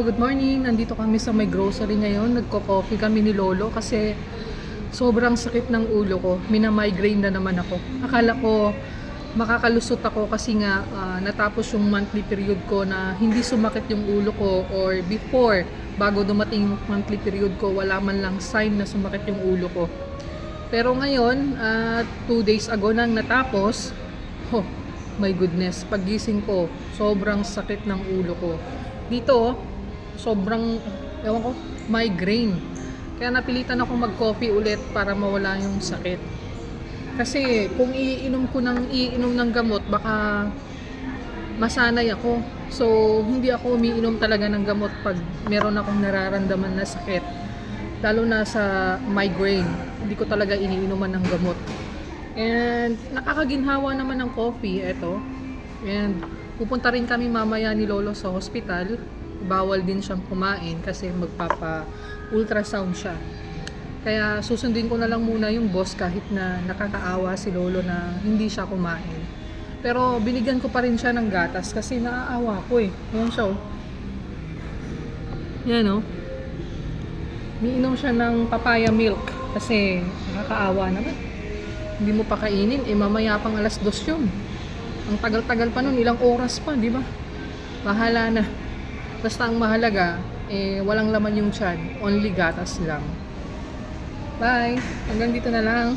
Good morning, nandito kami sa may grocery ngayon. Nagko-coffee kami ni Lolo kasi sobrang sakit ng ulo ko. Mina-migraine na naman ako. Akala ko makakalusot ako kasi nga natapos yung monthly period ko na hindi sumakit yung ulo ko, or before, bago dumating yung monthly period ko, wala man lang sign na sumakit yung ulo ko. Pero ngayon, 2 days ago nang natapos, oh my goodness, paggising ko, sobrang sakit ng ulo ko. Dito, sobrang, ewan ko, migraine. Kaya napilitan ako mag-coffee ulit para mawala yung sakit. Kasi kung iinom ng gamot, baka masanay ako. So, hindi ako umiinom talaga ng gamot pag meron akong nararamdaman na sakit. Lalo na sa migraine, hindi ko talaga iniinuman ng gamot. And nakakaginhawa naman ng coffee, eto. And pupunta rin kami mamaya ni Lolo sa hospital. Bawal din siyang kumain kasi magpapa-ultrasound siya. Kaya susundin ko na lang muna yung boss kahit na nakakaawa si Lolo na hindi siya kumain. Pero binigyan ko pa rin siya ng gatas kasi naaawa ko eh. Ayan siya oh. Yan oh. Miinom siya ng papaya milk kasi nakakaawa naman. Hindi mo pa kainin, mamaya pang 2:00 yun. Ang tagal-tagal pa nun, ilang oras pa, di ba? Bahala na. Basta ang mahalaga, walang laman yung tiyan, only gatas lang. Bye! Hanggang dito na lang.